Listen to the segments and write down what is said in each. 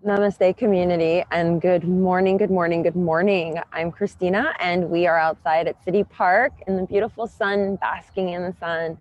Namaste community, and good morning, good morning, good morning. I'm Christina and we are outside at City Park in the beautiful sun, basking in the sun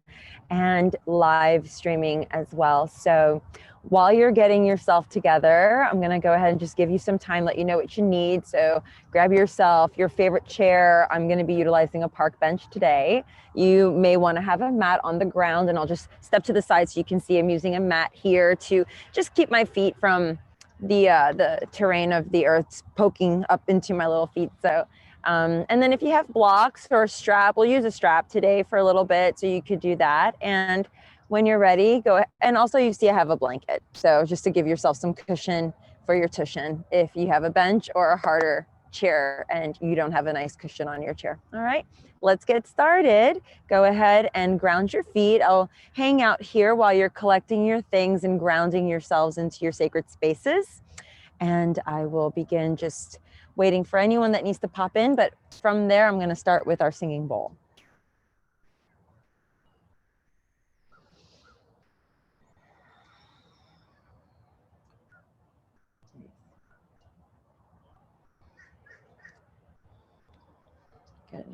and live streaming as well. So while you're getting yourself together, I'm going to go ahead and just give you some time, let you know what you need. So grab yourself your favorite chair. I'm going to be utilizing a park bench today. You may want to have a mat on the ground, and I'll just step to the side so you can see I'm using a mat here to just keep my feet from the terrain of the earth poking up into my little feet. So and then if you have blocks or a strap, we'll use a strap today for a little bit, so you could do that. And when you're ready, go ahead. And also you see I have a blanket, so just to give yourself some cushion for your tuition if you have a bench or a harder chair and you don't have a nice cushion on your chair. All right, let's get started. Go ahead and ground your feet. I'll hang out here while you're collecting your things and grounding yourselves into your sacred spaces. And I will begin just waiting for anyone that needs to pop in. But from there, I'm going to start with our singing bowl. Good.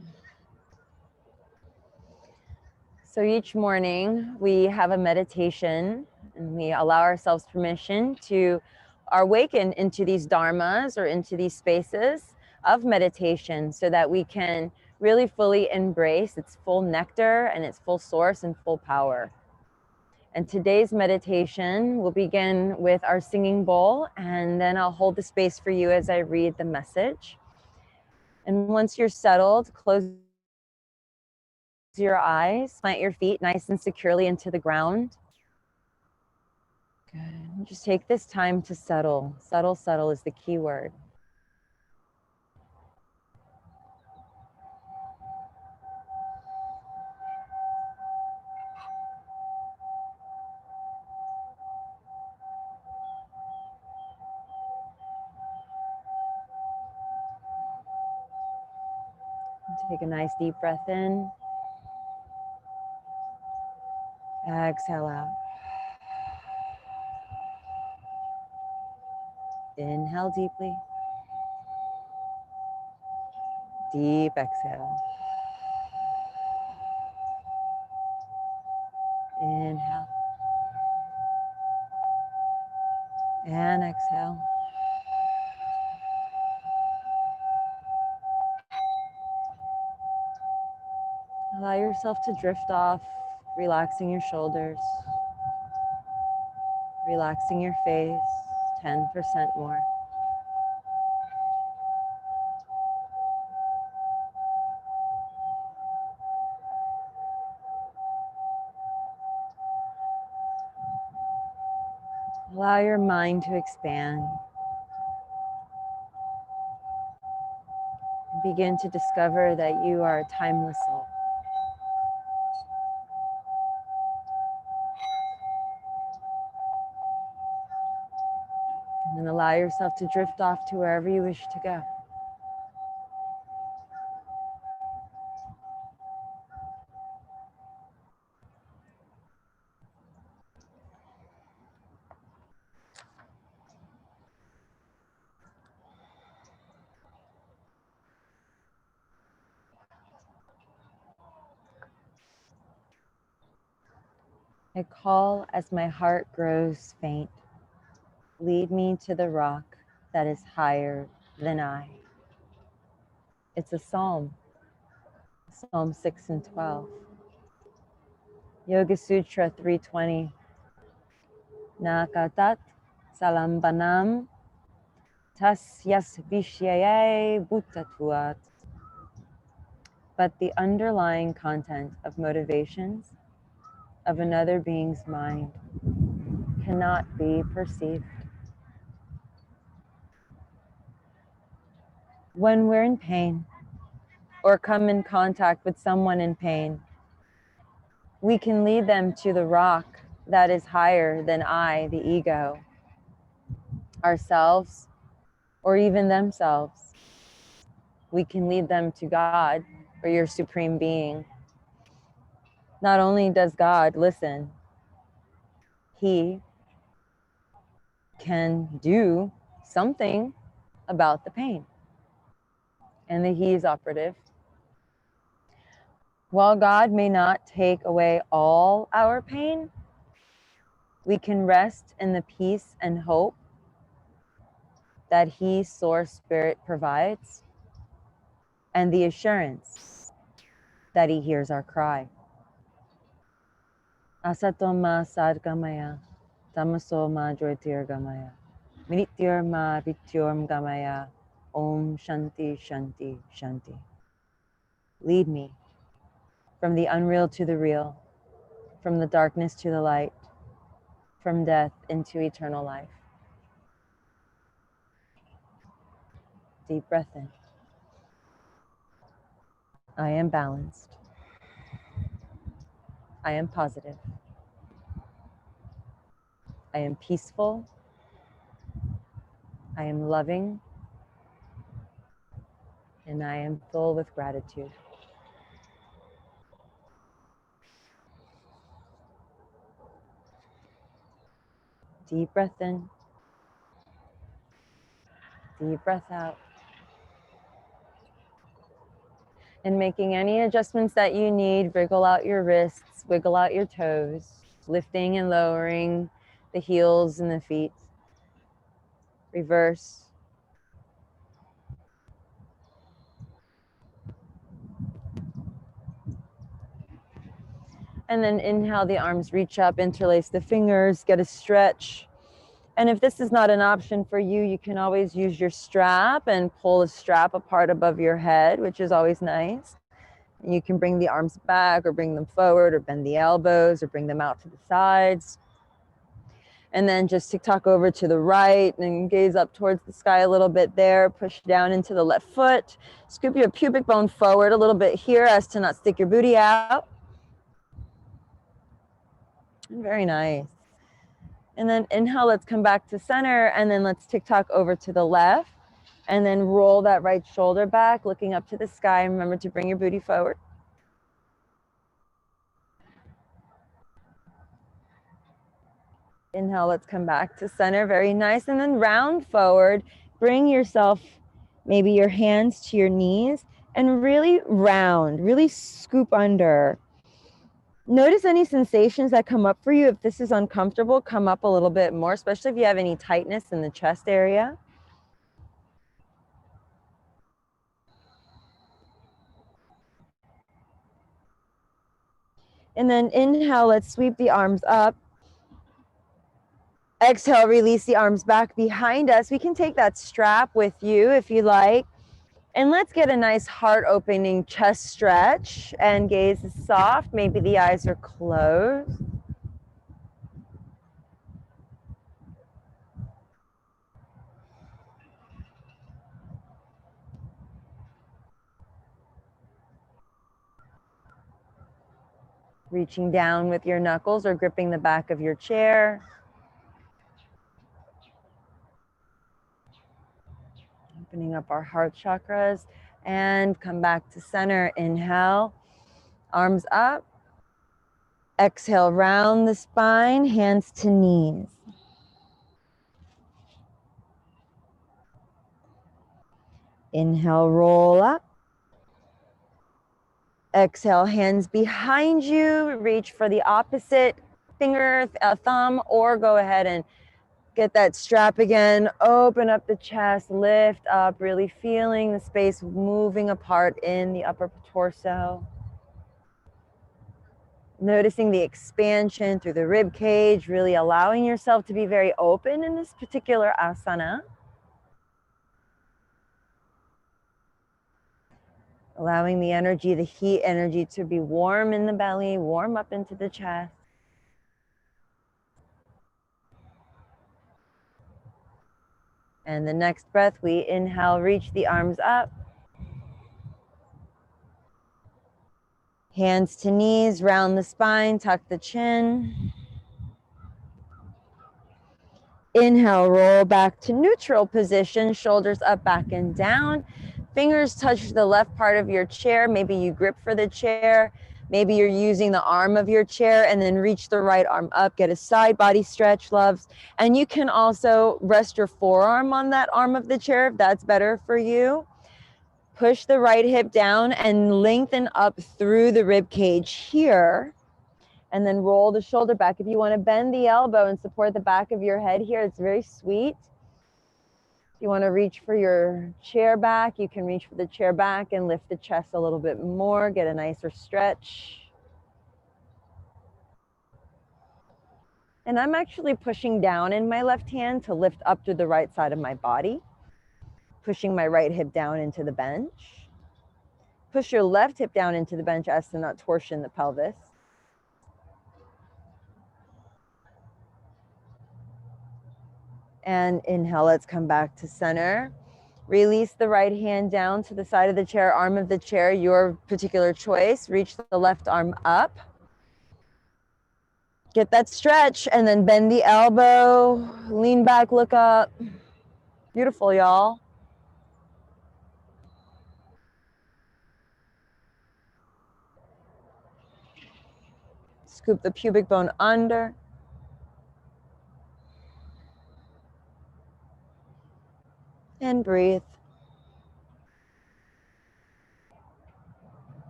So each morning we have a meditation, and we allow ourselves permission to awaken into these dharmas or into these spaces of meditation, so that we can really fully embrace its full nectar and its full source and full power. And today's meditation will begin with our singing bowl, and then I'll hold the space for you as I read the message. And once you're settled, close your eyes, plant your feet nice and securely into the ground. Good. Just take this time to settle. Settle, settle is the key word. Take a nice deep breath in. Exhale out. Inhale deeply. Deep exhale. Inhale. And exhale. Allow yourself to drift off, relaxing your shoulders, relaxing your face, 10% more. Allow your mind to expand. Begin to discover that you are a timeless soul. And then allow yourself to drift off to wherever you wish to go. I call as my heart grows faint. Lead me to the rock that is higher than I. It's a psalm, Psalm 6 and 12. Yoga Sutra 320. Nakatat salambanam tasyas vishyaye bhutatuat. But the underlying content of motivations of another being's mind cannot be perceived. When we're in pain or come in contact with someone in pain, we can lead them to the rock that is higher than I, the ego, ourselves, or even themselves. We can lead them to God or your supreme being. Not only does God listen, He can do something about the pain. And the He is operative. While God may not take away all our pain, we can rest in the peace and hope that He, Source Spirit, provides, and the assurance that He hears our cry. Asatoma sadgamaya, tamasoma jyotirgamaya, mrityorma rityorgamaya, om shanti shanti shanti. Lead me from the unreal to the real, from the darkness to the light, from death into eternal life. Deep breath in. I am balanced. I am positive. I am peaceful. I am loving. And I am full with gratitude. Deep breath in. Deep breath out. And making any adjustments that you need, wriggle out your wrists, wiggle out your toes, lifting and lowering the heels and the feet. Reverse. And then inhale, the arms reach up, interlace the fingers, get a stretch. And if this is not an option for you, you can always use your strap and pull the strap apart above your head, which is always nice. And you can bring the arms back or bring them forward or bend the elbows or bring them out to the sides. And then just tick-tock over to the right and gaze up towards the sky a little bit there. Push down into the left foot. Scoop your pubic bone forward a little bit here as to not stick your booty out. Very nice. And then inhale, let's come back to center, and then let's tick-tock over to the left, and then roll that right shoulder back, looking up to the sky. Remember to bring your booty forward. Inhale, let's come back to center. Very nice. And then round forward. Bring yourself, maybe your hands to your knees, and really round, really scoop under. Notice any sensations that come up for you. If this is uncomfortable, come up a little bit more, especially if you have any tightness in the chest area. And then inhale, let's sweep the arms up. Exhale, release the arms back behind us. We can take that strap with you if you like. And let's get a nice heart opening chest stretch, and gaze is soft. Maybe the eyes are closed. Reaching down with your knuckles or gripping the back of your chair. Opening up our heart chakras, and come back to center. Inhale, arms up. Exhale, round the spine, hands to knees. Inhale, roll up. Exhale, hands behind you. Reach for the opposite finger, thumb, or go ahead and get that strap again. Open up the chest, lift up, really feeling the space moving apart in the upper torso. Noticing the expansion through the rib cage, really allowing yourself to be very open in this particular asana. Allowing the energy, the heat energy, to be warm in the belly, warm up into the chest. And the next breath, we inhale, reach the arms up. Hands to knees, round the spine, tuck the chin. Inhale, roll back to neutral position, shoulders up, back and down. Fingers touch the left part of your chair. Maybe you grip for the chair. Maybe you're using the arm of your chair and then reach the right arm up, get a side body stretch, loves. And you can also rest your forearm on that arm of the chair if that's better for you. Push the right hip down and lengthen up through the rib cage here. And then roll the shoulder back. If you want to bend the elbow and support the back of your head here, it's very sweet. If you want to reach for your chair back, you can reach for the chair back and lift the chest a little bit more, get a nicer stretch. And I'm actually pushing down in my left hand to lift up to the right side of my body, pushing my right hip down into the bench. Push your left hip down into the bench as to not torsion the pelvis. And inhale, let's come back to center. Release the right hand down to the side of the chair, arm of the chair, your particular choice. Reach the left arm up. Get that stretch and then bend the elbow, lean back, look up. Beautiful, y'all. Scoop the pubic bone under. And breathe.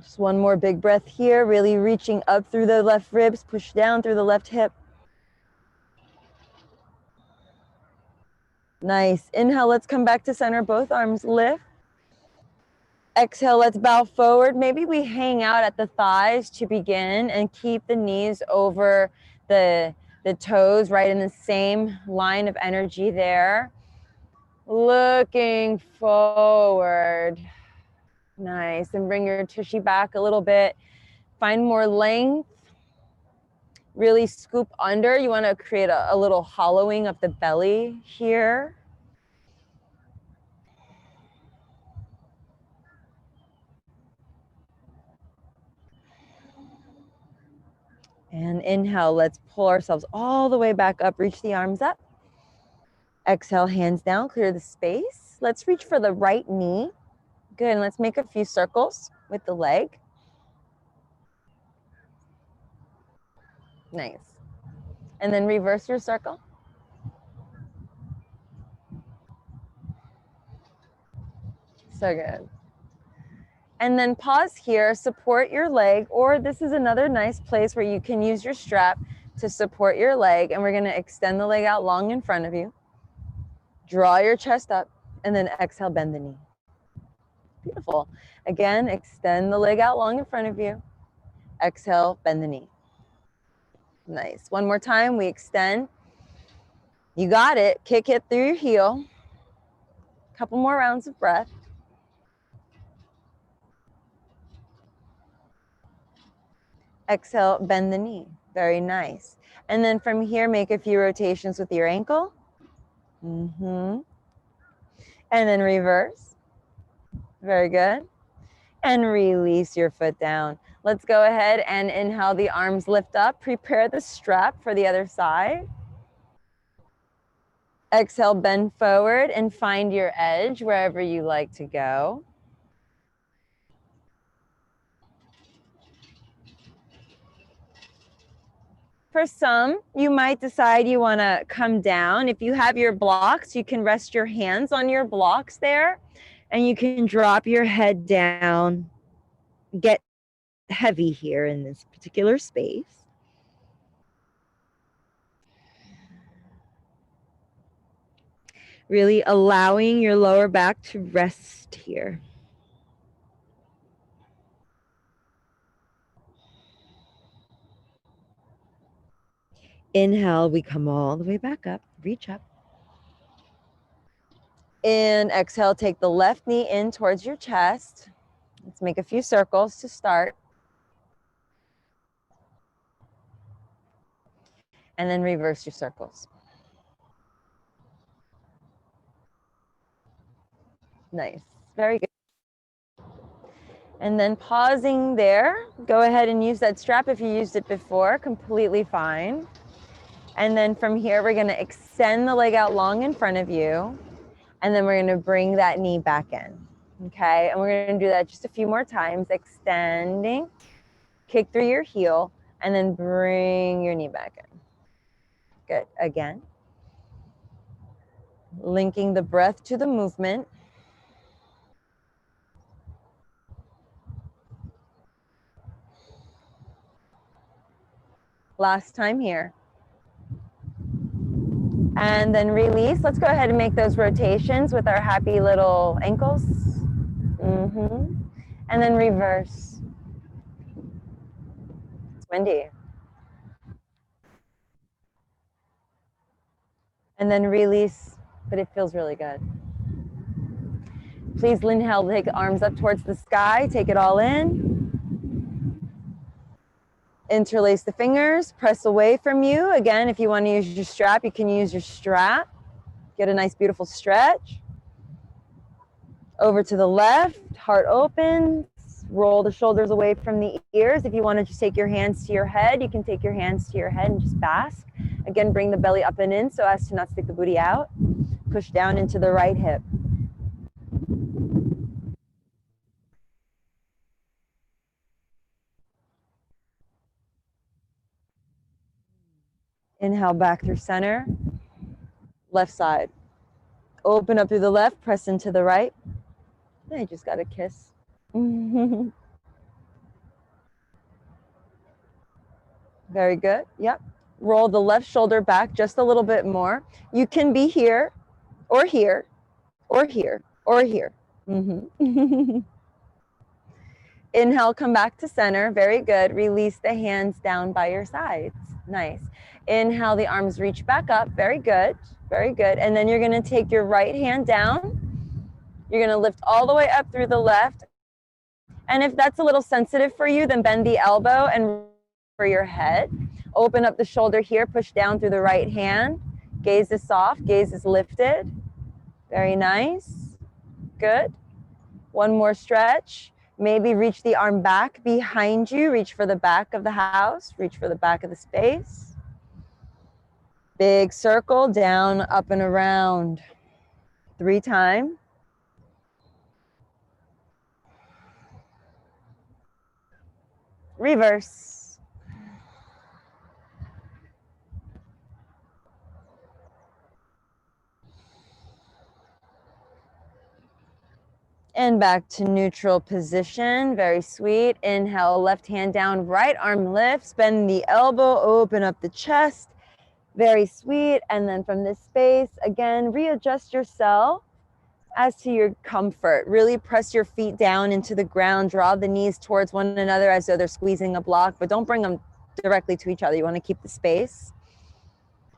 Just one more big breath here, really reaching up through the left ribs, push down through the left hip. Nice. Inhale, let's come back to center, both arms lift. Exhale, let's bow forward. Maybe we hang out at the thighs to begin and keep the knees over the toes, right in the same line of energy there. Looking forward. Nice. And bring your tushy back a little bit. Find more length. Really scoop under. You want to create a little hollowing of the belly here. And inhale, let's pull ourselves all the way back up. Reach the arms up. Exhale, hands down, clear the space. Let's reach for the right knee. Good, and let's make a few circles with the leg. Nice. And then reverse your circle. So good. And then pause here, support your leg, or this is another nice place where you can use your strap to support your leg. And we're gonna extend the leg out long in front of you. Draw your chest up, and then exhale, bend the knee. Beautiful. Again, extend the leg out long in front of you. Exhale, bend the knee. Nice. One more time, we extend. You got it. Kick it through your heel. Couple more rounds of breath. Exhale, bend the knee. Very nice. And then from here, make a few rotations with your ankle. And then reverse. Very good. And release your foot down. Let's go ahead and inhale, the arms lift up. Prepare the strap for the other side. Exhale, bend forward and find your edge wherever you like to go. For some, you might decide you want to come down. If you have your blocks, you can rest your hands on your blocks there, and you can drop your head down. Get heavy here in this particular space. Really allowing your lower back to rest here. Inhale, we come all the way back up, reach up. And exhale, take the left knee in towards your chest. Let's make a few circles to start. And then reverse your circles. Nice, very good. And then pausing there, go ahead and use that strap if you used it before, completely fine. And then from here, we're gonna extend the leg out long in front of you. And then we're going to bring that knee back in. Okay, and we're going to do that just a few more times, extending, kick through your heel, and then bring your knee back in. Good. Again, linking the breath to the movement. Last time here. And then release. Let's go ahead and make those rotations with our happy little ankles. And then reverse. It's windy. And then release, but it feels really good. Please inhale, take the arms up towards the sky, take it all in. Interlace the fingers, press away from you. Again, if you want to use your strap, you can use your strap. Get a nice, beautiful stretch. Over to the left, heart opens. Roll the shoulders away from the ears. If you want to just take your hands to your head, you can take your hands to your head and just bask. Again, bring the belly up and in so as to not stick the booty out. Push down into the right hip. Inhale back through center. Left side. Open up through the left, press into the right. I just got a kiss. Very good. Yep. Roll the left shoulder back just a little bit more. You can be here, or here, or here, or here. Inhale, come back to center. Very good. Release the hands down by your sides. Nice. Inhale, the arms reach back up. Very good. Very good. And then you're going to take your right hand down. You're going to lift all the way up through the left. And if that's a little sensitive for you, then bend the elbow and for your head. Open up the shoulder here. Push down through the right hand. Gaze is soft. Gaze is lifted. Very nice. Good. One more stretch. Maybe reach the arm back behind you. Reach for the back of the house. Reach for the back of the space. Big circle, down, up, and around. 3 times. Reverse. And back to neutral position. Very sweet. Inhale, left hand down, right arm lifts. Bend the elbow, open up the chest. Very sweet. And then from this space, again, readjust yourself as to your comfort. Really press your feet down into the ground. Draw the knees towards one another as though they're squeezing a block, but don't bring them directly to each other. You want to keep the space.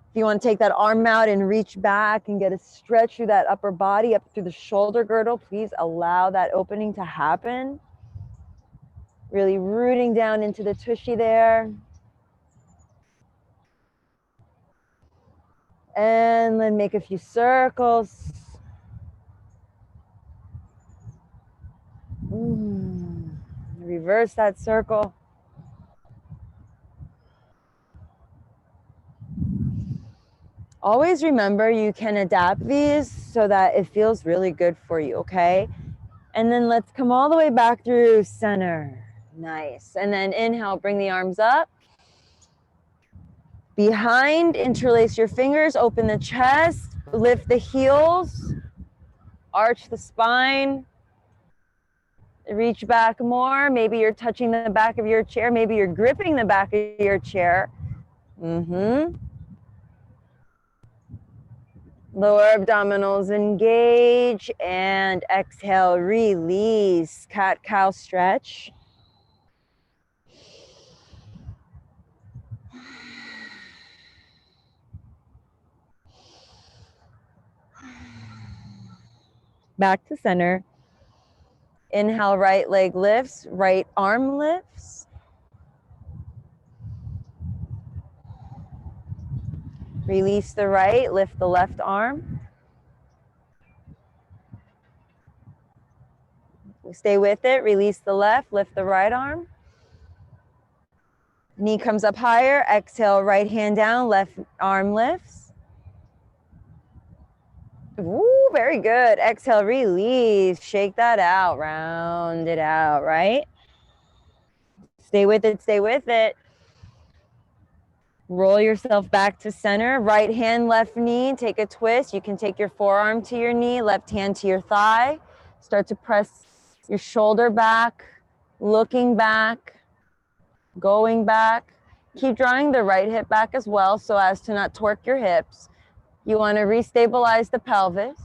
If you want to take that arm out and reach back and get a stretch through that upper body, up through the shoulder girdle, please allow that opening to happen. Really rooting down into the tushy there. And then make a few circles. Reverse that circle. Always remember you can adapt these so that it feels really good for you, okay? And then let's come all the way back through center. Nice. And then inhale, bring the arms up. Behind, interlace your fingers, open the chest, lift the heels, arch the spine, reach back more. Maybe you're touching the back of your chair. Maybe you're gripping the back of your chair. Lower abdominals engage and exhale, release. Cat-cow stretch. Back to center. Inhale, right leg lifts, right arm lifts. Release the right, lift the left arm. Stay with it, release the left, lift the right arm. Knee comes up higher, exhale, right hand down, left arm lifts. Woo, very good. Exhale, release. Shake that out. Round it out, right? Stay with it, stay with it. Roll yourself back to center. Right hand, left knee. Take a twist. You can take your forearm to your knee, left hand to your thigh. Start to press your shoulder back, looking back, going back. Keep drawing the right hip back as well so as to not torque your hips. You want to restabilize the pelvis.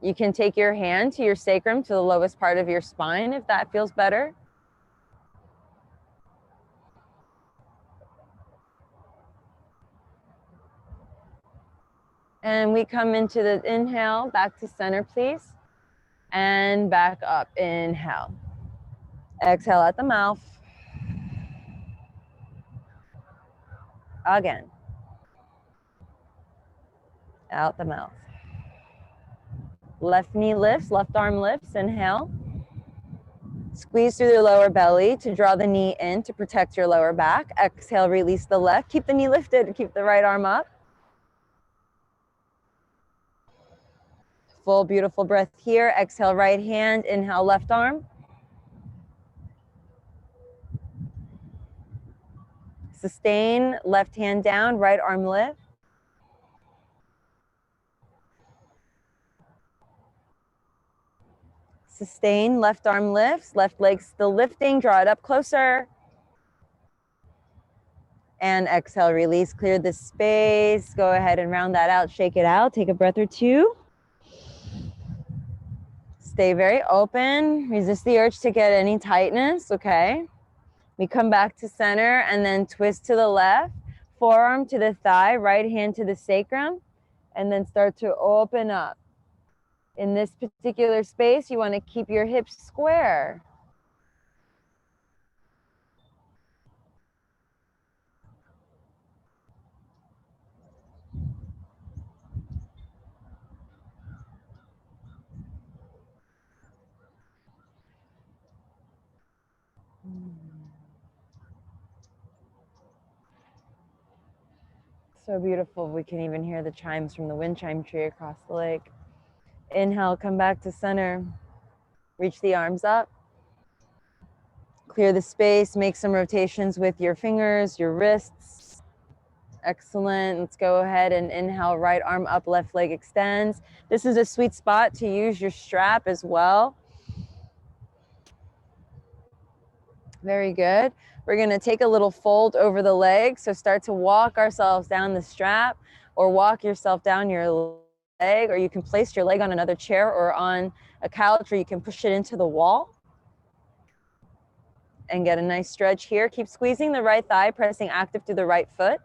You can take your hand to your sacrum, to the lowest part of your spine if that feels better. And we come into the inhale, back to center, please. And back up, inhale. Exhale at the mouth. Again. Out the mouth. Left knee lifts, left arm lifts, inhale. Squeeze through your lower belly to draw the knee in to protect your lower back. Exhale, release the left. Keep the knee lifted, keep the right arm up. Full beautiful breath here. Exhale, right hand, inhale, left arm. Sustain, left hand down, right arm lift. Sustain, left arm lifts, left leg still lifting, draw it up closer. And exhale, release, clear the space. Go ahead and round that out, shake it out, take a breath or two. Stay very open, resist the urge to get any tightness, okay? We come back to center and then twist to the left, forearm to the thigh, right hand to the sacrum, and then start to open up. In this particular space, you want to keep your hips square. So beautiful. We can even hear the chimes from the wind chime tree across the lake. Inhale, come back to center. Reach the arms up. Clear the space. Make some rotations with your fingers, your wrists. Excellent. Let's go ahead and inhale, right arm up, left leg extends. This is a sweet spot to use your strap as well. Very good. We're going to take a little fold over the leg. So start to walk ourselves down the strap or walk yourself down your leg, or you can place your leg on another chair or on a couch, or you can push it into the wall and get a nice stretch here. Keep squeezing the right thigh, pressing active through the right foot.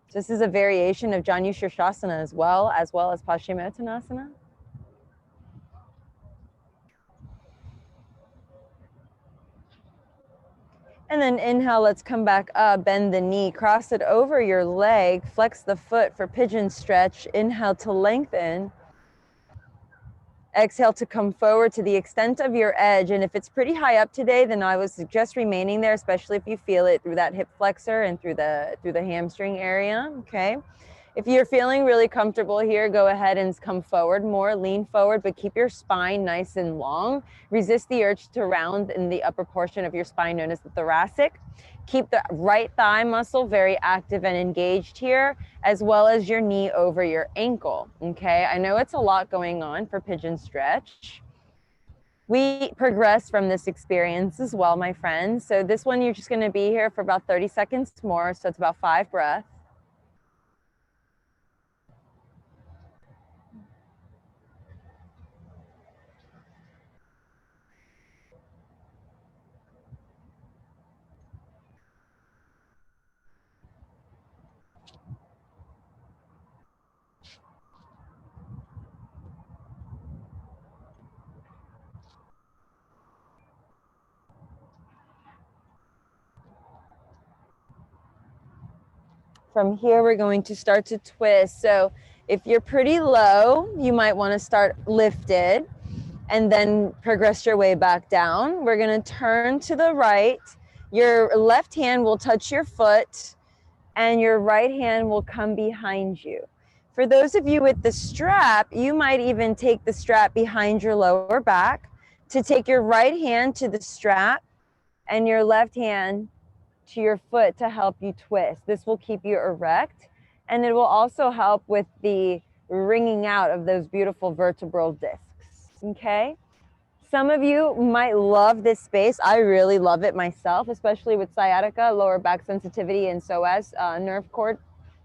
So this is a variation of Janu Shirshasana as well as Paschimottanasana. And then inhale, let's come back up, bend the knee, cross it over your leg, flex the foot for pigeon stretch. Inhale to lengthen. Exhale to come forward to the extent of your edge. And if it's pretty high up today, then I would suggest remaining there, especially if you feel it through that hip flexor and through the hamstring area, okay? If you're feeling really comfortable here, go ahead and come forward more, lean forward, but keep your spine nice and long. Resist the urge to round in the upper portion of your spine known as the thoracic. Keep the right thigh muscle very active and engaged here, as well as your knee over your ankle, okay? I know it's a lot going on for pigeon stretch. We progress from this experience as well, my friends. So this one, you're just gonna be here for about 30 seconds more, so it's about 5 breaths. From here, we're going to start to twist. So if you're pretty low, you might want to start lifted and then progress your way back down. We're going to turn to the right. Your left hand will touch your foot and your right hand will come behind you. For those of you with the strap, you might even take the strap behind your lower back to take your right hand to the strap and your left hand to your foot to help you twist. This will keep you erect, and it will also help with the wringing out of those beautiful vertebral discs, okay? Some of you might love this space. I really love it myself, especially with sciatica, lower back sensitivity, and psoas, nerve cord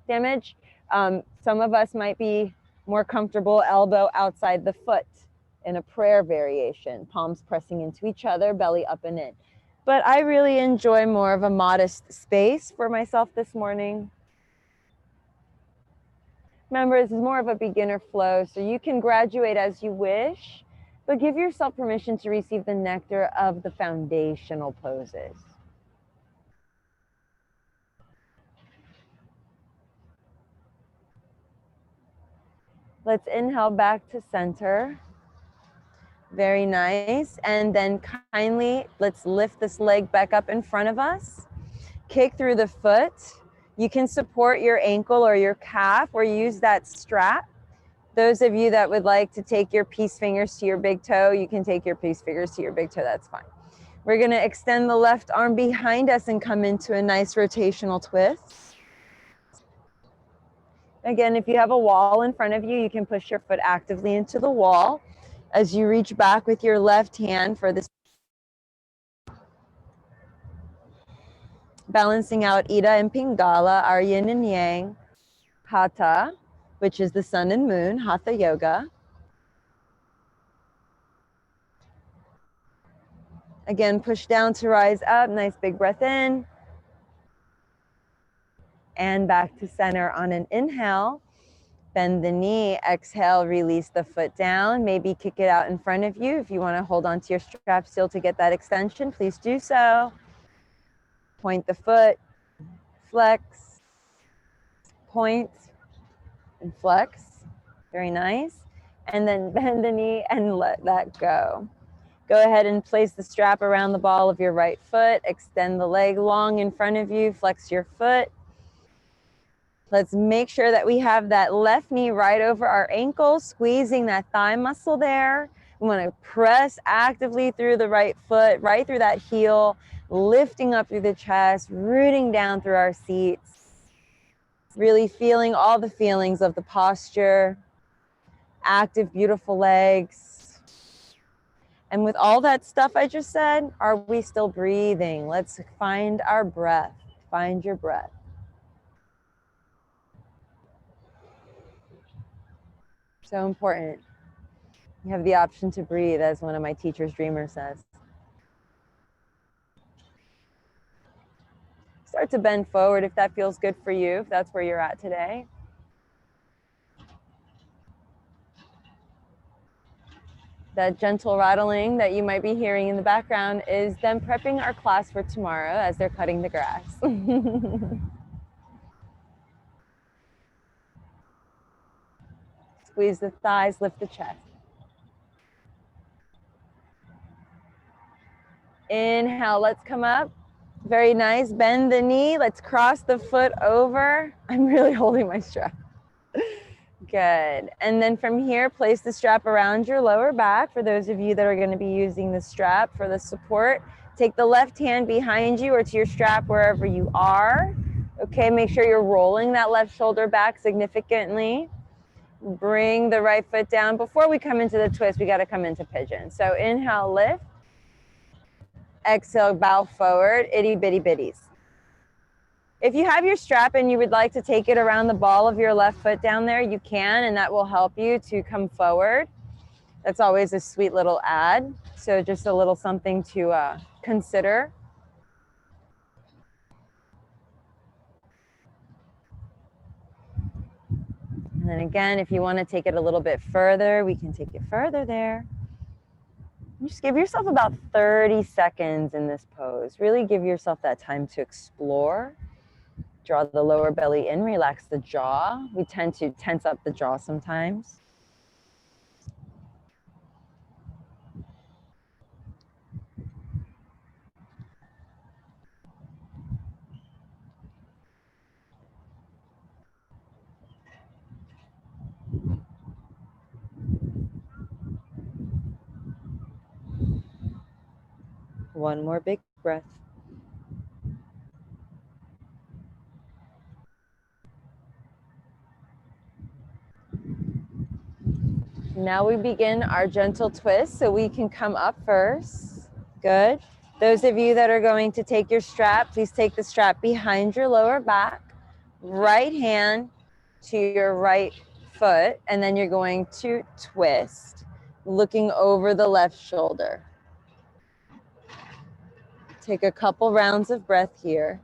damage. Some of us might be more comfortable elbow outside the foot in a prayer variation, palms pressing into each other, belly up and in. But I really enjoy more of a modest space for myself this morning. Remember, this is more of a beginner flow, so you can graduate as you wish, but give yourself permission to receive the nectar of the foundational poses. Let's inhale back to center. Very nice. And then kindly, let's lift this leg back up in front of us. Kick through the foot. You can support your ankle or your calf or use that strap. Those of you that would like to take your peace fingers to your big toe, you can take your peace fingers to your big toe, that's fine. We're gonna extend the left arm behind us and come into a nice rotational twist. Again, if you have a wall in front of you, you can push your foot actively into the wall as you reach back with your left hand for this. Balancing out Ida and Pingala, our yin and yang. Hatha, which is the sun and moon, Hatha Yoga. Again, push down to rise up, nice big breath in. And back to center on an inhale. Bend the knee, exhale, release the foot down. Maybe kick it out in front of you. If you want to hold on to your strap still to get that extension, please do so. Point the foot, flex, point, and flex. Very nice. And then bend the knee and let that go. Go ahead and place the strap around the ball of your right foot. Extend the leg long in front of you. Flex your foot. Let's make sure that we have that left knee right over our ankle, squeezing that thigh muscle there. We want to press actively through the right foot, right through that heel, lifting up through the chest, rooting down through our seats. Really feeling all the feelings of the posture, active, beautiful legs. And with all that stuff I just said, are we still breathing? Let's find our breath. Find your breath. So important. You have the option to breathe, as one of my teachers, Dreamer, says. Start to bend forward if that feels good for you, if that's where you're at today. That gentle rattling that you might be hearing in the background is them prepping our class for tomorrow as they're cutting the grass. Squeeze the thighs, lift the chest. Inhale, let's come up. Very nice. Bend the knee. Let's cross the foot over. I'm really holding my strap. Good. And then from here, place the strap around your lower back. For those of you that are going to be using the strap for the support, take the left hand behind you or to your strap wherever you are. Okay, make sure you're rolling that left shoulder back significantly. Bring the right foot down. Before we come into the twist, we got to come into pigeon. So inhale, lift. Exhale, bow forward, itty bitty bitties. If you have your strap and you would like to take it around the ball of your left foot down there, you can, and that will help you to come forward. That's always a sweet little add. So just a little something to consider. And then again, if you want to take it a little bit further, we can take it further there. Just give yourself about 30 seconds in this pose. Really give yourself that time to explore. Draw the lower belly in, relax the jaw. We tend to tense up the jaw sometimes. One more big breath. Now we begin our gentle twist, so we can come up first. Good. Those of you that are going to take your strap, please take the strap behind your lower back, right hand to your right foot, and then you're going to twist, looking over the left shoulder. Take a couple rounds of breath here.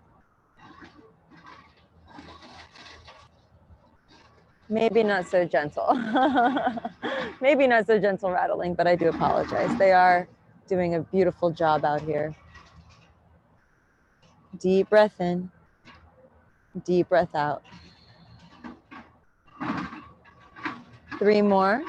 Maybe not so gentle. Maybe not so gentle rattling, but I do apologize. They are doing a beautiful job out here. Deep breath in, deep breath out. 3 more.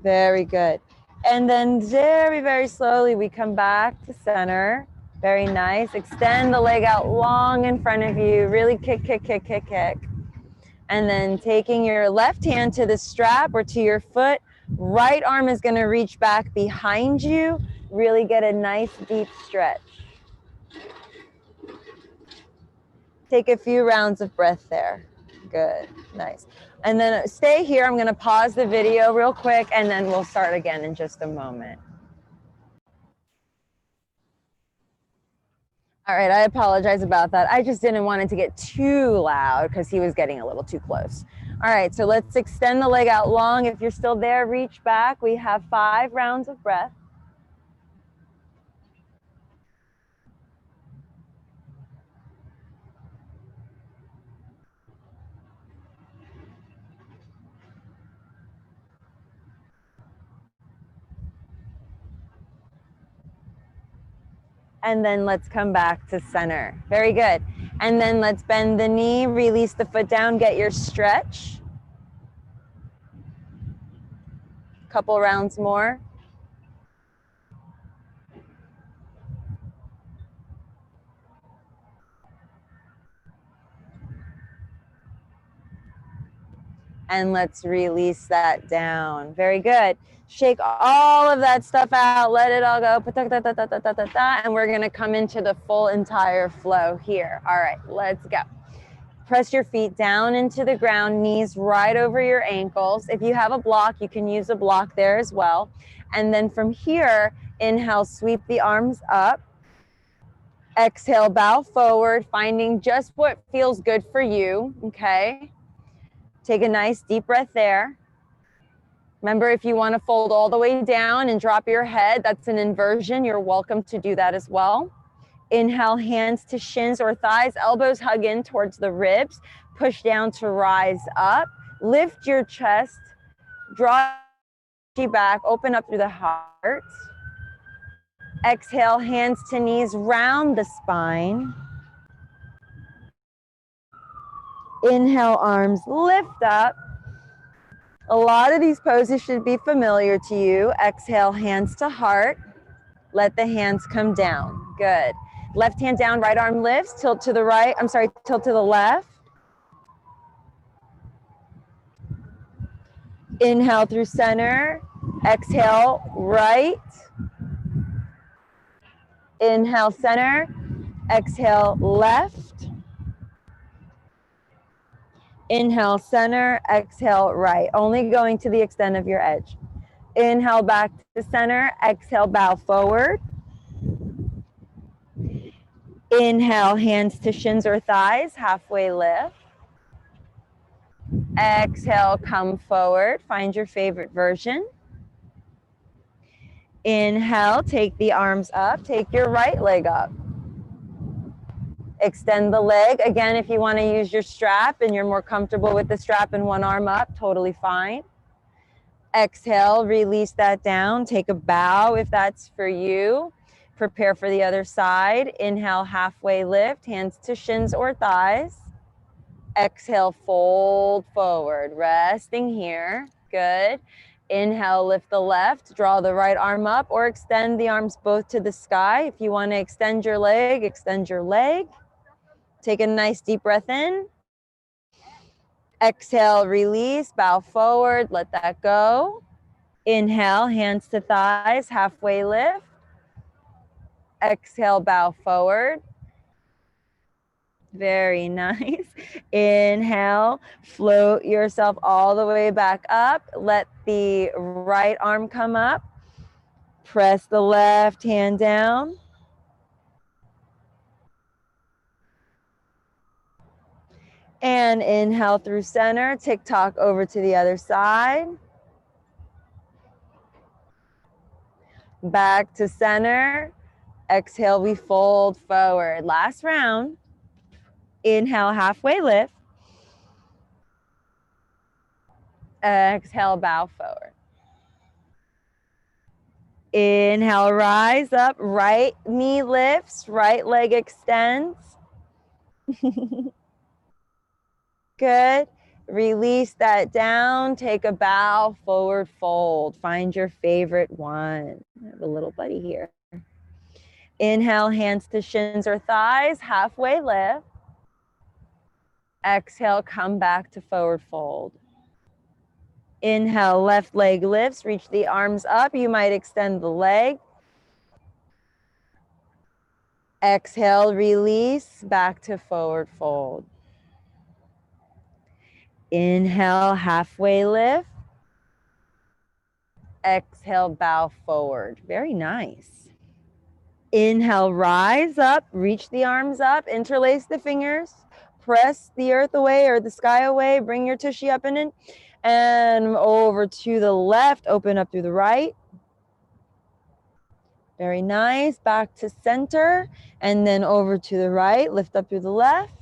Very good. And then very, very slowly we come back to center. Very nice. Extend the leg out long in front of you. Really kick, kick, kick, kick, kick. And then taking your left hand to the strap or to your foot, right arm is going to reach back behind you. Really get a nice deep stretch. Take a few rounds of breath there. Good, nice. And then stay here. I'm going to pause the video real quick and then we'll start again in just a moment. All right, I apologize about that. I just didn't want it to get too loud because he was getting a little too close. All right, so let's extend the leg out long. If you're still there, reach back. We have 5 rounds of breath. And then let's come back to center. Very good. And then let's bend the knee, release the foot down, get your stretch. Couple rounds more. And let's release that down. Very good. Shake all of that stuff out. Let it all go. And we're going to come into the full entire flow here. All right, let's go. Press your feet down into the ground, knees right over your ankles. If you have a block, you can use a block there as well. And then from here, inhale, sweep the arms up. Exhale, bow forward, finding just what feels good for you, okay? Take a nice deep breath there. Remember, if you want to fold all the way down and drop your head, that's an inversion. You're welcome to do that as well. Inhale, hands to shins or thighs, elbows hug in towards the ribs. Push down to rise up. Lift your chest. Draw back, open up through the heart. Exhale, hands to knees, round the spine. Inhale, arms lift up. A lot of these poses should be familiar to you. Exhale, hands to heart. Let the hands come down. Good. Left hand down, right arm lifts. Tilt to the right. Tilt to the left. Inhale through center. Exhale, right. Inhale, center. Exhale, left. Inhale, center. Exhale, right. Only going to the extent of your edge. Inhale, back to center. Exhale, bow forward. Inhale, hands to shins or thighs, halfway lift. Exhale, come forward. Find your favorite version. Inhale, take the arms up. Take your right leg up. Extend the leg. Again, if you want to use your strap and you're more comfortable with the strap and one arm up, totally fine. Exhale, release that down. Take a bow if that's for you. Prepare for the other side. Inhale, halfway lift, hands to shins or thighs. Exhale, fold forward, resting here. Good. Inhale, lift the left, draw the right arm up or extend the arms both to the sky. If you want to extend your leg, extend your leg. Take a nice deep breath in. Exhale, release, bow forward, let that go. Inhale, hands to thighs, halfway lift. Exhale, bow forward. Very nice. Inhale, float yourself all the way back up. Let the right arm come up. Press the left hand down. And inhale through center, tick-tock over to the other side. Back to center. Exhale, we fold forward. Last round. Inhale, halfway lift. Exhale, bow forward. Inhale, rise up, right knee lifts, right leg extends. Good. Release that down, take a bow, forward fold. Find your favorite one. I have a little buddy here. Inhale, hands to shins or thighs, halfway lift. Exhale, come back to forward fold. Inhale, left leg lifts, reach the arms up. You might extend the leg. Exhale, release, back to forward fold. Inhale, halfway lift. Exhale, bow forward. Very nice. Inhale, rise up, reach the arms up, interlace the fingers, press the earth away or the sky away, bring your tushy up and in, and over to the left, open up through the right. Very nice. Back to center, and then over to the right, lift up through the left.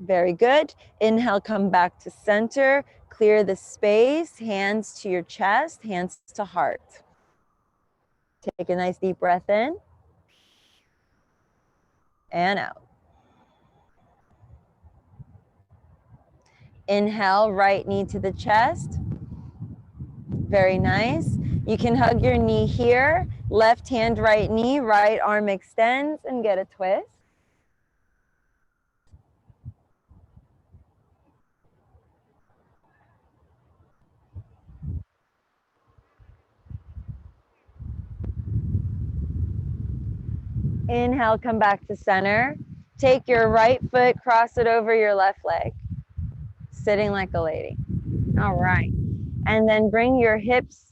Very good. Inhale, come back to center, clear the space, hands to your chest, hands to heart. Take a nice deep breath in and out. Inhale, right knee to the chest. Very nice. You can hug your knee here. Left hand, right knee, right arm extends and get a twist. Inhale, come back to center. Take your right foot, cross it over your left leg. Sitting like a lady. All right. And then bring your hips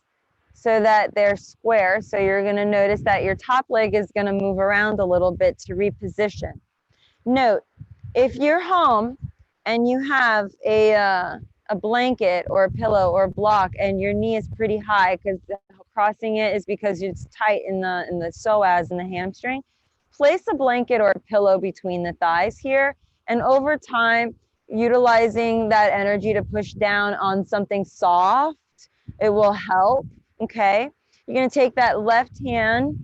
so that they're square. So you're going to notice that your top leg is going to move around a little bit to reposition. Note, if you're home and you have a blanket or a pillow or a block and your knee is pretty high, because crossing it is because it's tight in the psoas and the hamstring, place a blanket or a pillow between the thighs here, and over time, utilizing that energy to push down on something soft, it will help. Okay, you're going to take that left hand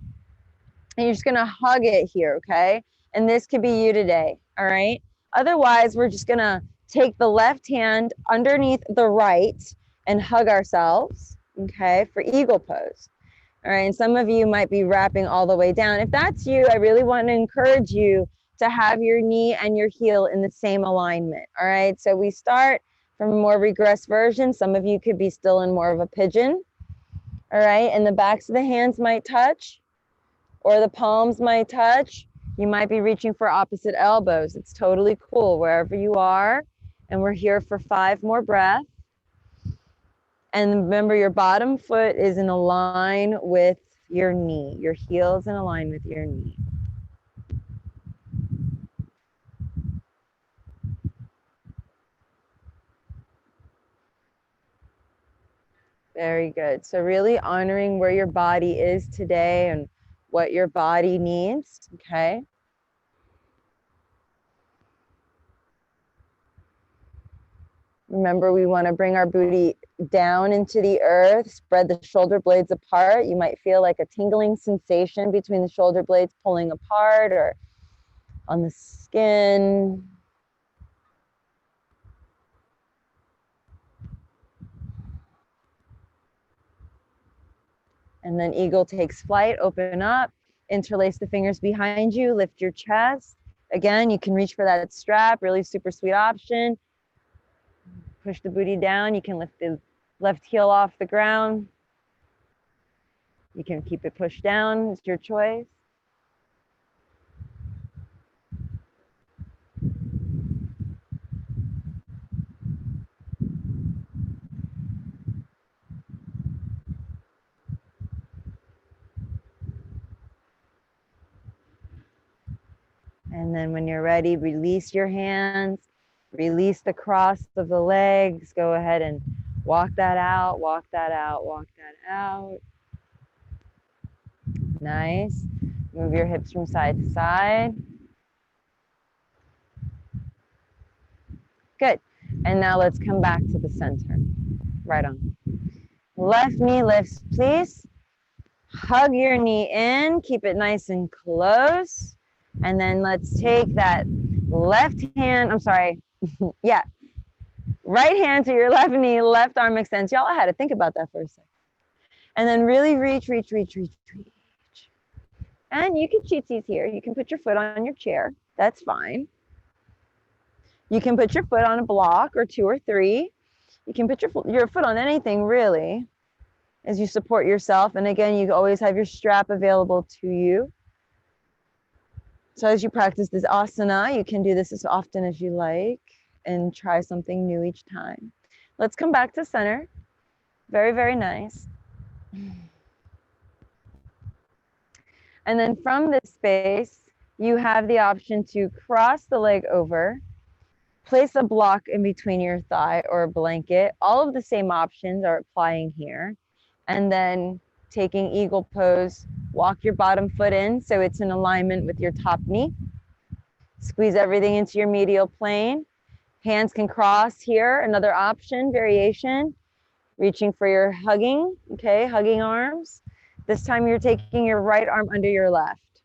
and you're just going to hug it here. Okay, and this could be you today. All right, otherwise we're just going to take the left hand underneath the right and hug ourselves. Okay, for eagle pose. All right, and some of you might be wrapping all the way down. If that's you, I really want to encourage you to have your knee and your heel in the same alignment. All right, so we start from a more regressed version. Some of you could be still in more of a pigeon. All right, and the backs of the hands might touch or the palms might touch. You might be reaching for opposite elbows. It's totally cool wherever you are. And we're here for 5 more breaths. And remember, your bottom foot is in a line with your knee. Your heel is in a line with your knee. Very good. So really honoring where your body is today and what your body needs, okay? Remember, we want to bring our booty down into the earth, spread the shoulder blades apart. You might feel like a tingling sensation between the shoulder blades pulling apart or on the skin. And then eagle takes flight, open up, interlace the fingers behind you, lift your chest, Again, you can reach for that strap, really super sweet option. Push the booty down. You can lift the left heel off the ground. You can keep it pushed down, it's your choice. And then when you're ready, release your hands, release the cross of the legs. Go ahead and walk that out, walk that out, walk that out. Nice. Move your hips from side to side. Good. And now let's come back to the center. Right on. Left knee lifts, please. Hug your knee in, keep it nice and close. And then let's take that left hand, I'm sorry, yeah. Right hand to your left knee, left arm extends. Y'all, I had to think about that for a second. And then really reach, reach, reach, reach, reach. And you can cheat these here. You can put your foot on your chair. That's fine. You can put your foot on a block or 2 or 3. You can put your foot on anything really as you support yourself. And again, you always have your strap available to you. So as you practice this asana, you can do this as often as you like and try something new each time. Let's come back to center. Very, very nice. And then from this space, you have the option to cross the leg over, place a block in between your thigh or a blanket. All of the same options are applying here. And then taking eagle pose, walk your bottom foot in so it's in alignment with your top knee. Squeeze everything into your medial plane. Hands can cross here, another option, variation. Reaching for your hugging, okay, hugging arms. This time you're taking your right arm under your left.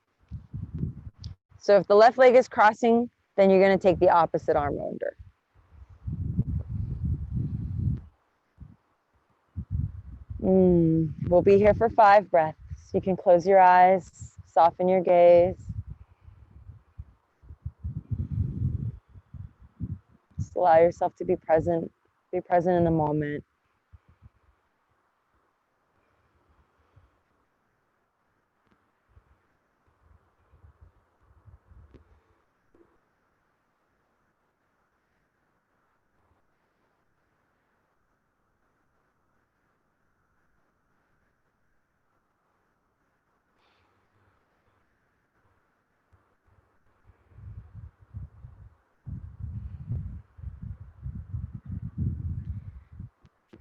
So if the left leg is crossing, then you're gonna take the opposite arm under. We'll be here for 5 breaths. You can close your eyes, soften your gaze. Just allow yourself to be present in the moment.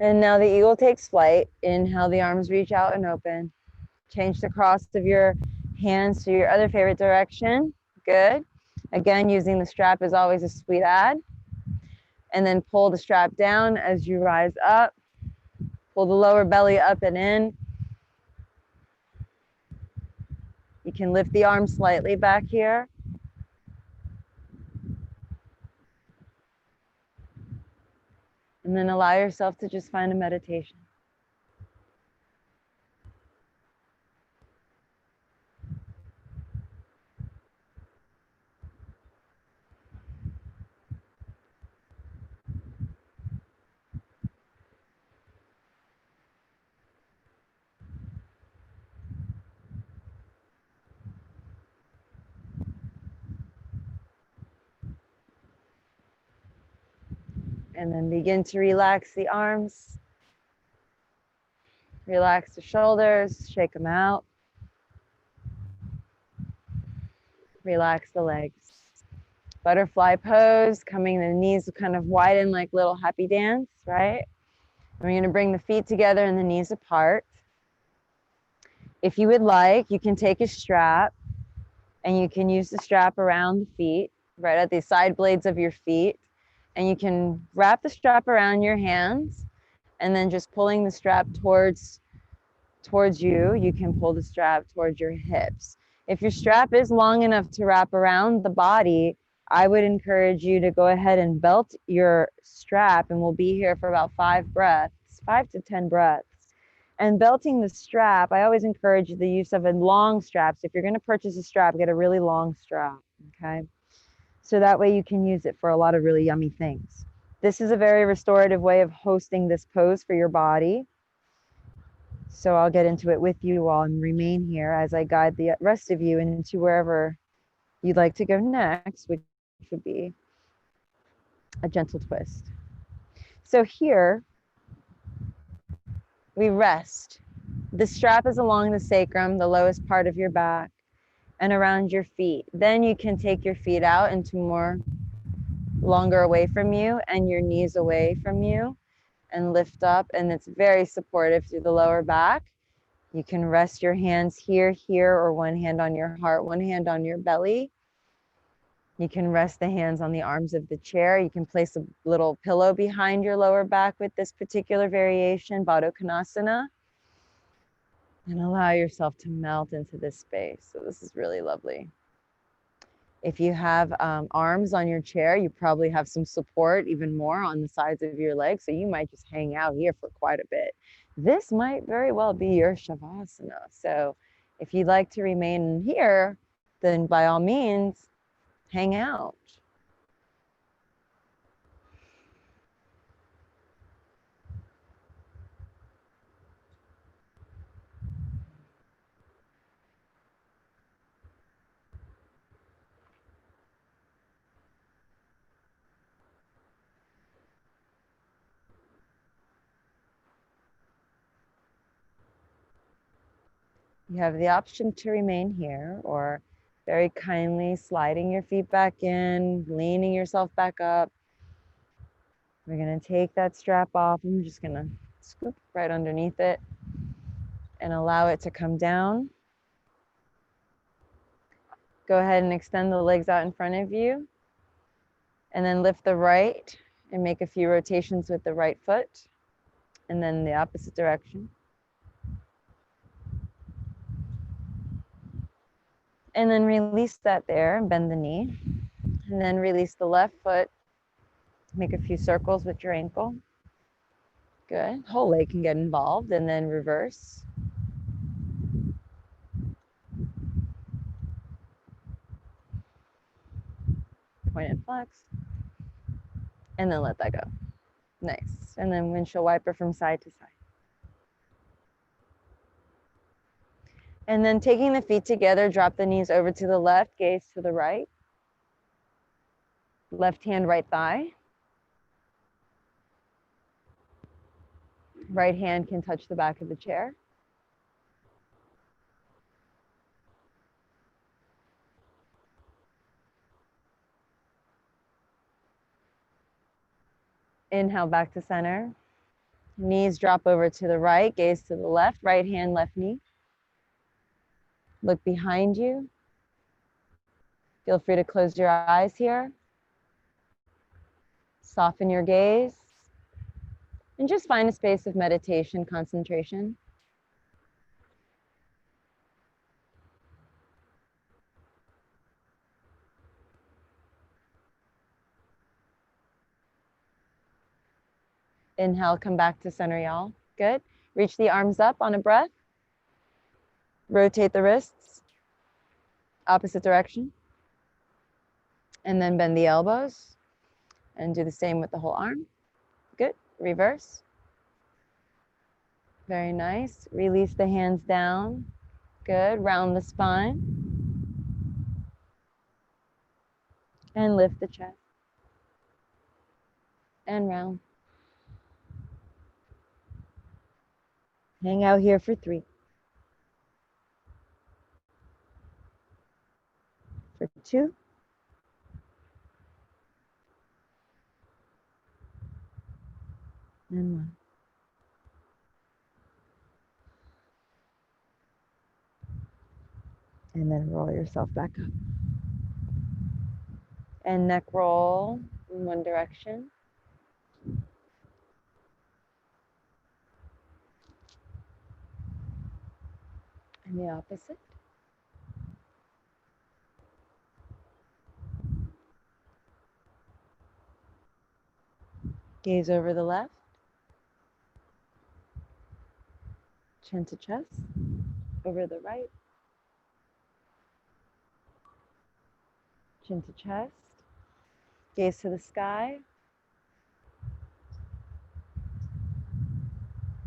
And now the eagle takes flight. Inhale, the arms reach out and open. Change the cross of your hands to your other favorite direction. Good. Again, using the strap is always a sweet add. And then pull the strap down as you rise up. Pull the lower belly up and in. You can lift the arms slightly back here. And then allow yourself to just find a meditation. And then begin to relax the arms. Relax the shoulders, shake them out. Relax the legs. Butterfly pose, coming the knees kind of widen like little happy dance, right? And we're gonna bring the feet together and the knees apart. If you would like, you can take a strap and you can use the strap around the feet, right at the side blades of your feet. And you can wrap the strap around your hands and then just pulling the strap towards you, you can pull the strap towards your hips. If your strap is long enough to wrap around the body, I would encourage you to go ahead and belt your strap, and we'll be here for about 5 breaths, 5 to 10 breaths. And belting the strap, I always encourage the use of a long strap. So if you're gonna purchase a strap, get a really long strap, okay? So that way you can use it for a lot of really yummy things. This is a very restorative way of hosting this pose for your body. So I'll get into it with you all and remain here as I guide the rest of you into wherever you'd like to go next, which would be a gentle twist. So here we rest. The strap is along the sacrum, the lowest part of your back, and around your feet. Then you can take your feet out into more longer away from you and your knees away from you and lift up, and it's very supportive through the lower back. You can rest your hands here, or one hand on your heart, one hand on your belly. You can rest the hands on the arms of the chair. You can place a little pillow behind your lower back with this particular variation, Baddha Konasana, and allow yourself to melt into this space. So this is really lovely. If you have arms on your chair, you probably have some support even more on the sides of your legs. So you might just hang out here for quite a bit. This might very well be your Shavasana. So if you'd like to remain here, then by all means, hang out. You have the option to remain here or very kindly sliding your feet back in, leaning yourself back up. We're going to take that strap off. I'm just going to scoop right underneath it and allow it to come down. Go ahead and extend the legs out in front of you and then lift the right and make a few rotations with the right foot and then the opposite direction. And then release that there and bend the knee. And then release the left foot. Make a few circles with your ankle. Good. Whole leg can get involved and then reverse. Point and flex. And then let that go. Nice. And then windshield wiper from side to side. And then taking the feet together, drop the knees over to the left, gaze to the right. Left hand, right thigh. Right hand can touch the back of the chair. Inhale back to center. Knees drop over to the right, gaze to the left, right hand, left knee. Look behind you. Feel free to close your eyes here. Soften your gaze. And just find a space of meditation, concentration. Inhale, come back to center, y'all. Good. Reach the arms up on a breath. Rotate the wrists, opposite direction. And then bend the elbows and do the same with the whole arm. Good. Reverse. Very nice. Release the hands down. Good. Round the spine. And lift the chest. And round. Hang out here for 3. For 2. And 1. And then roll yourself back up. And neck roll in one direction. And the opposite. Gaze over the left. Chin to chest. Over the right. Chin to chest. Gaze to the sky.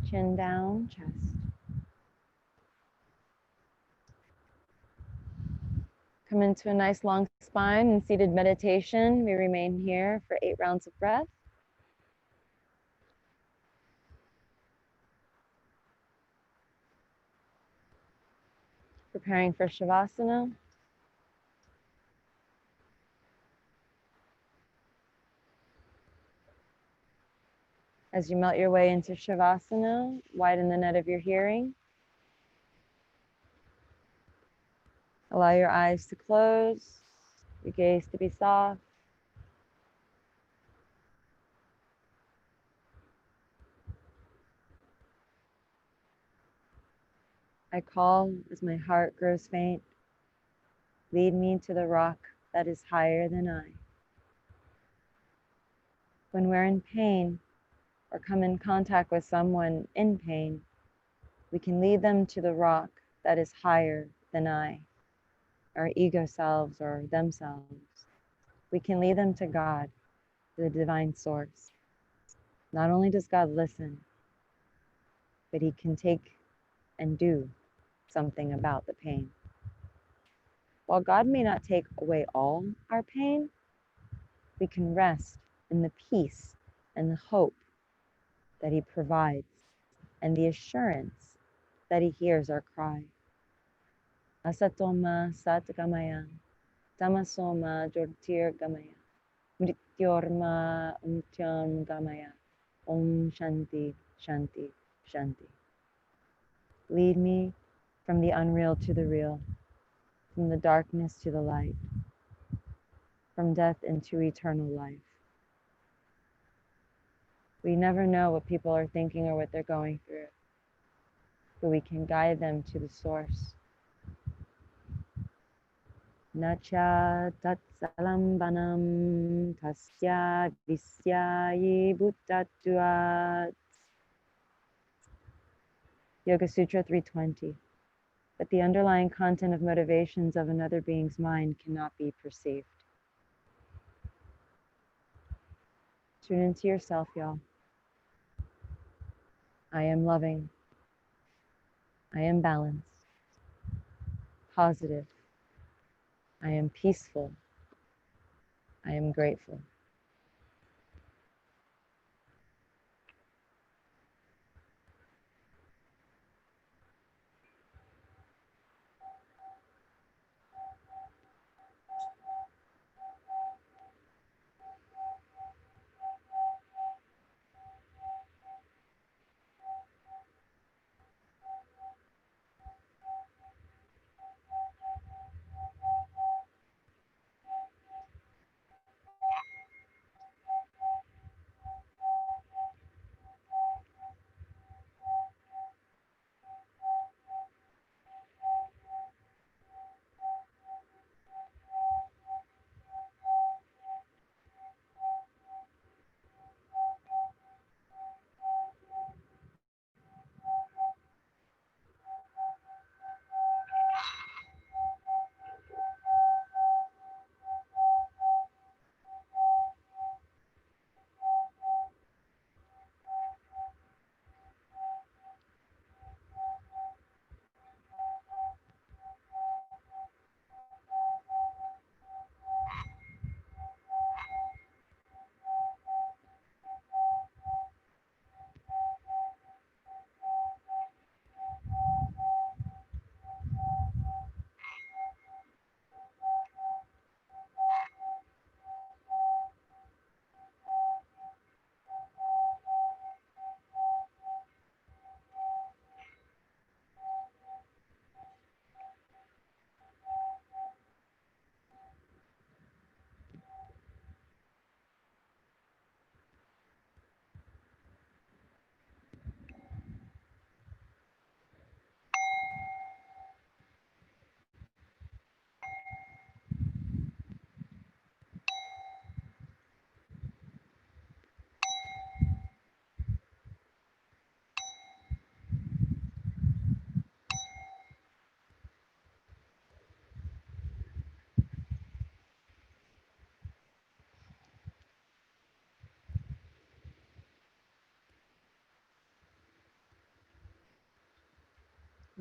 Chin down, chest. Come into a nice long spine in seated meditation. We remain here for 8 rounds of breath. Preparing for Shavasana. As you melt your way into Shavasana, widen the net of your hearing. Allow your eyes to close, your gaze to be soft. I call as my heart grows faint. Lead me to the rock that is higher than I. When we're in pain or come in contact with someone in pain, we can lead them to the rock that is higher than I, our ego selves or themselves. We can lead them to God, the divine source. Not only does God listen, but he can take and do something about the pain. While God may not take away all our pain, we can rest in the peace and the hope that he provides and the assurance that he hears our cry. Asatoma satgamaya, tamasoma jyotirgamaya, mrityorma gamaya, om shanti, shanti, shanti. Lead me from the unreal to the real, from the darkness to the light, from death into eternal life. We never know what people are thinking or what they're going through, but we can guide them to the source. Nacha tatsalambanam tasya visyayi buddhatvat. Yoga Sutra 320. But the underlying content of motivations of another being's mind cannot be perceived. Tune into yourself, y'all. I am loving. I am balanced. Positive. I am peaceful. I am grateful.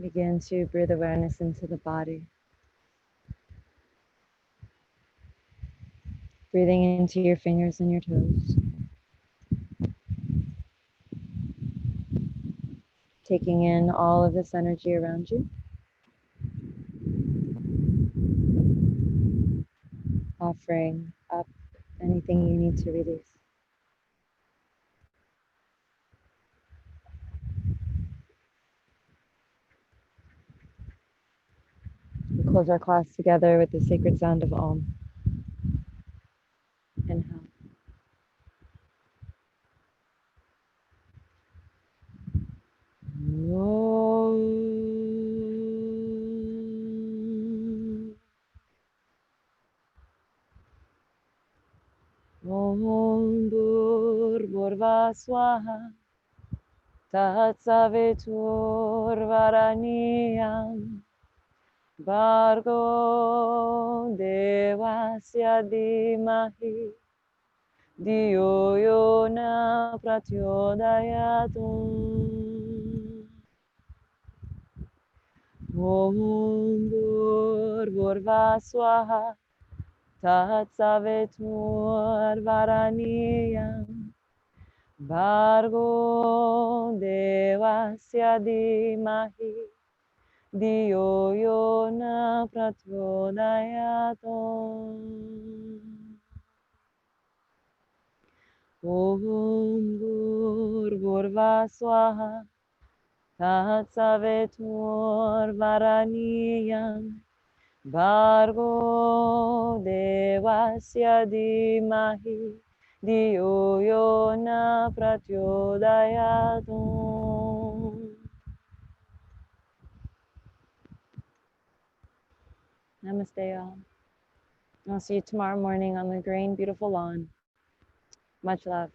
Begin to breathe awareness into the body. Breathing into your fingers and your toes. Taking in all of this energy around you. Offering up anything you need to release. We close our class together with the sacred sound of Om. Inhale. Om Bhurva Swaha Tatsavitur Varaniyam Bhargo Devasya Dhimahi Dhiyo Yona Prachodayatu. Om Bhurva Swaha Tatsavitur Varaniyam Bhargo Devasya Dhimahi Dhiyo Yona Prachodayatu. Om Bhurva Swaha Tatsavitur Varaniyam Bhargo Devasya Dhimahi Dhiyo Yona Prachodayatu. Namaste, y'all. I'll see you tomorrow morning on the green, beautiful lawn. Much love.